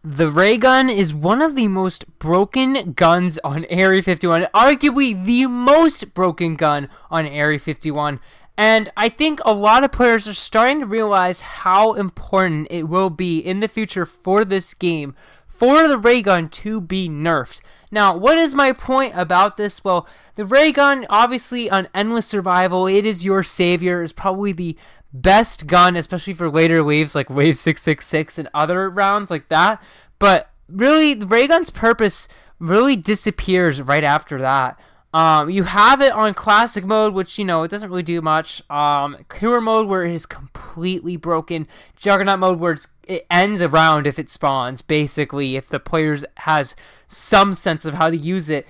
The ray gun is one of the most broken guns on Area 51, arguably the most broken gun on Area 51. And I think a lot of players are starting to realize how important it will be in the future for this game for the ray gun to be nerfed. Now, what is my point about this? Well, the ray gun, obviously on Endless Survival, it is your savior. It's probably the best gun, especially for later waves like Wave 666 and other rounds like that. But really, the ray gun's purpose really disappears right after that. You have it on classic mode, which, it doesn't really do much. Killer mode, where it is completely broken. Juggernaut mode, where it ends a round if it spawns, basically, if the player has some sense of how to use it.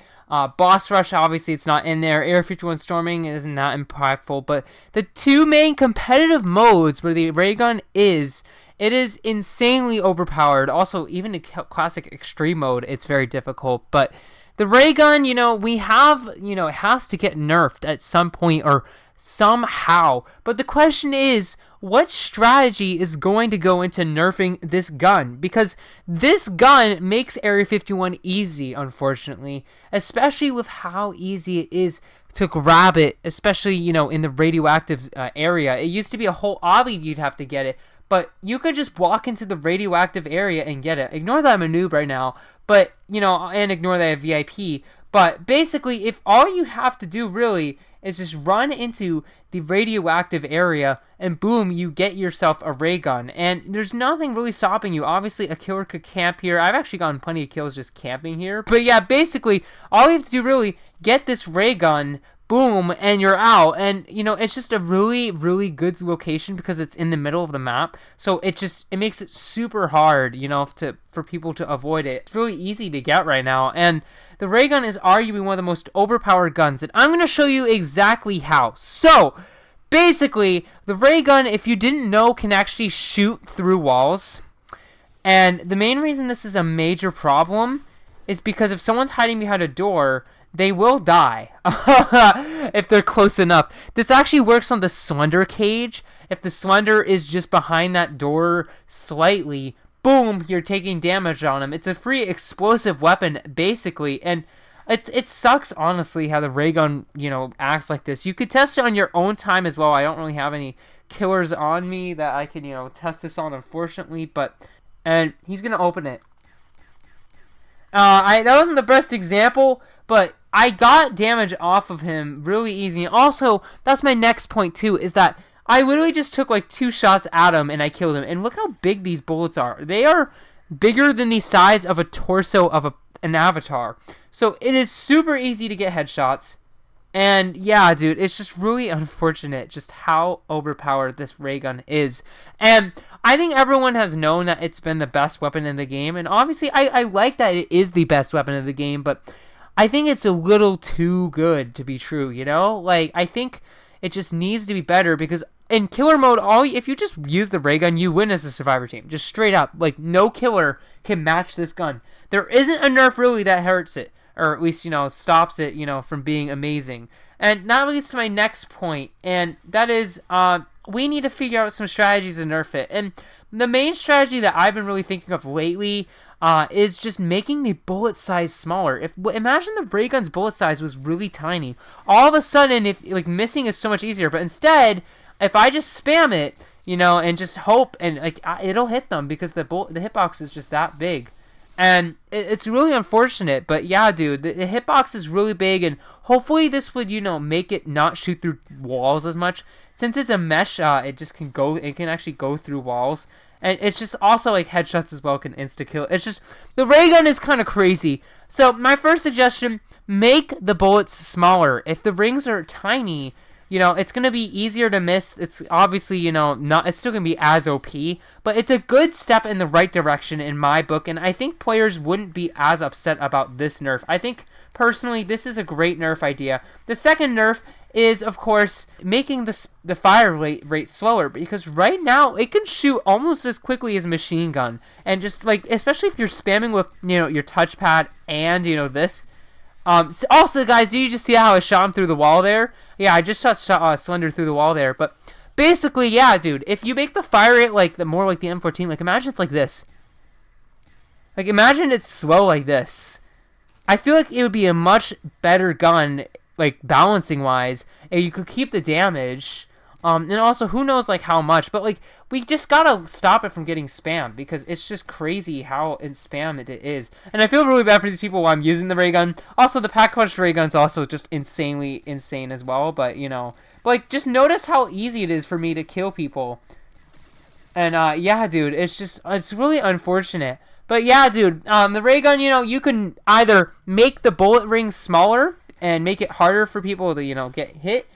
Boss Rush, obviously, it's not in there. Area 51 Storming isn't that impactful. But the two main competitive modes where the ray gun is, it is insanely overpowered. Also, even in classic extreme mode, it's very difficult. But the ray gun, we have, it has to get nerfed at some point or somehow. But the question is, what strategy is going to go into nerfing this gun? Because this gun makes Area 51 easy, unfortunately, especially with how easy it is to grab it, especially, in the radioactive area. It used to be a whole obby you'd have to get it, but you could just walk into the radioactive area and get it. Ignore that I'm a noob right now, but, and ignore that I have VIP. But basically, if all you have to do really is just run into the radioactive area and boom, you get yourself a ray gun. And there's nothing really stopping you. Obviously, a killer could camp here. I've actually gotten plenty of kills just camping here. But yeah, basically, all you have to do really, get this ray gun, boom, and you're out. And, it's just a really, really good location because it's in the middle of the map. So it makes it super hard, for people to avoid it. It's really easy to get right now. And the ray gun is arguably one of the most overpowered guns, and I'm going to show you exactly how. So, basically, the ray gun, if you didn't know, can actually shoot through walls. And the main reason this is a major problem is because if someone's hiding behind a door, they will die if they're close enough. This actually works on the Slender cage. If the Slender is just behind that door slightly, boom, you're taking damage on him. It's a free explosive weapon, basically, and it sucks, honestly, how the ray gun, acts like this. You could test it on your own time as well. I don't really have any killers on me that I can, test this on, unfortunately, and he's gonna open it. That wasn't the best example, but I got damage off of him really easy. And also, that's my next point, too, is that I literally just took like 2 shots at him and I killed him. And look how big these bullets are. They are bigger than the size of a torso of an avatar. So it is super easy to get headshots. And yeah, dude, it's just really unfortunate just how overpowered this ray gun is. And I think everyone has known that it's been the best weapon in the game. And obviously, I like that it is the best weapon in the game. But I think it's a little too good to be true, Like, I think it just needs to be better because in killer mode, if you just use the ray gun, you win as a survivor team. Just straight up. Like, no killer can match this gun. There isn't a nerf really that hurts it. Or at least, stops it, from being amazing. And that leads to my next point. And that is, we need to figure out some strategies to nerf it. And the main strategy that I've been really thinking of lately is just making the bullet size smaller. Imagine the ray gun's bullet size was really tiny. All of a sudden, missing is so much easier. But instead, if I just spam it, and just hope, and it'll hit them because the hitbox is just that big. And it's really unfortunate, but yeah, dude, the hitbox is really big, and hopefully this would, make it not shoot through walls as much. Since it's a mesh, it can actually go through walls. And it's just also, headshots as well can insta-kill. It's just, the ray gun is kind of crazy. So, my first suggestion, make the bullets smaller. If the rings are tiny, it's going to be easier to miss. It's obviously, it's still going to be as OP, but it's a good step in the right direction in my book, and I think players wouldn't be as upset about this nerf. I think, personally, this is a great nerf idea. The second nerf is, of course, making the fire rate slower, because right now, it can shoot almost as quickly as a machine gun, and just, especially if you're spamming with, your touchpad and, this. Also, guys, did you just see how I shot him through the wall there? Yeah, I just shot Slender through the wall there. But basically, yeah, dude, if you make the fire rate more like the M14, imagine it's like this. Like, imagine it's slow like this. I feel like it would be a much better gun, like, balancing-wise, and you could keep the damage. And also, who knows, like, how much. But, like, we just gotta stop it from getting spammed, because it's just crazy how spam it is. And I feel really bad for these people while I'm using the ray gun. Also, the pack-punch ray gun's also just insanely insane as well, but, you know. But, like, just notice how easy it is for me to kill people. And, yeah, dude, it's really unfortunate. But, yeah, dude, the ray gun, you know, you can either make the bullet ring smaller and make it harder for people to, you know, get hit.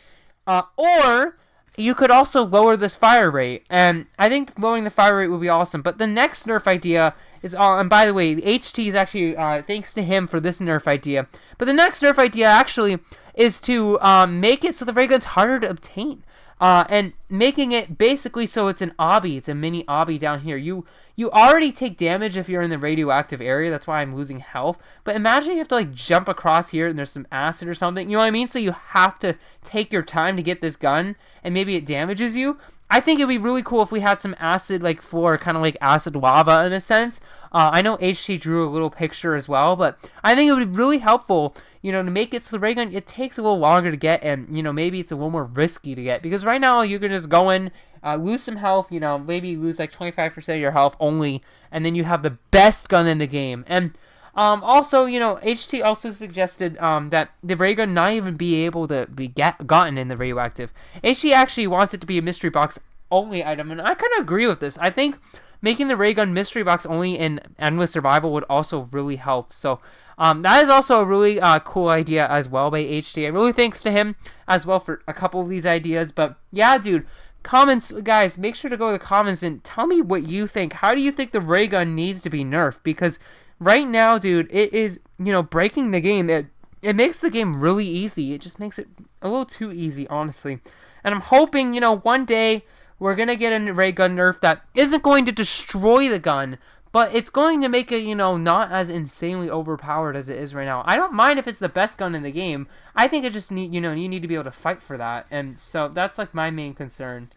Or you could also lower this fire rate. And I think lowering the fire rate would be awesome. But the next nerf idea is, and by the way, HT is actually, thanks to him for this nerf idea. But the next nerf idea, actually, is to make it so the ray gun's harder to obtain. And making it basically so it's an obby. It's a mini obby down here. You already take damage if you're in the radioactive area. That's why I'm losing health. But imagine you have to, like, jump across here and there's some acid or something. You know what I mean? So you have to take your time to get this gun, and maybe it damages you. I think it'd be really cool if we had some acid, like, floor, kind of like acid lava in a sense. I know HT drew a little picture as well, but I think it would be really helpful, you know, to make it so the ray gun, it takes a little longer to get, and, you know, maybe it's a little more risky to get. Because right now, you can just go in, lose some health, you know, maybe lose like 25% of your health only, and then you have the best gun in the game. And also, you know, HT also suggested that the ray gun not even be able to be gotten in the radioactive. HT actually wants it to be a mystery box only item, and I kind of agree with this. I think making the ray gun mystery box only in Endless Survival would also really help. So that is also a really cool idea as well by HT. I really thanks to him as well for a couple of these ideas. But yeah, dude, comments, guys, make sure to go to the comments and tell me what you think. How do you think the ray gun needs to be nerfed? Because right now, dude, it is, you know, breaking the game. It makes the game really easy. It just makes it a little too easy, honestly. And I'm hoping, you know, one day we're going to get a ray gun nerf that isn't going to destroy the gun, but it's going to make it, you know, not as insanely overpowered as it is right now. I don't mind if it's the best gun in the game. I think it just you need to be able to fight for that. And so that's, like, my main concern.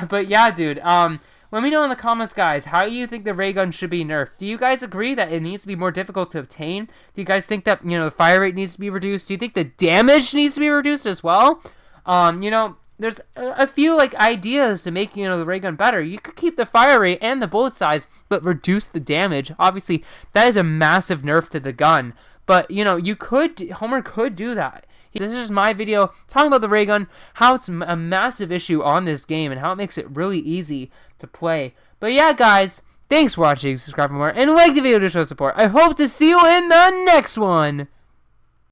But yeah, dude, let me know in the comments, guys, how you think the ray gun should be nerfed. Do you guys agree that it needs to be more difficult to obtain? Do you guys think that, you know, the fire rate needs to be reduced? Do you think the damage needs to be reduced as well? You know, there's a few, like, ideas to make, you know, the ray gun better. You could keep the fire rate and the bullet size, but reduce the damage. Obviously, that is a massive nerf to the gun. But, you know, Homer could do that. This is my video talking about the ray gun, how it's a massive issue on this game, and how it makes it really easy to play. But yeah, guys, thanks for watching, subscribe for more, and like the video to show support. I hope to see you in the next one!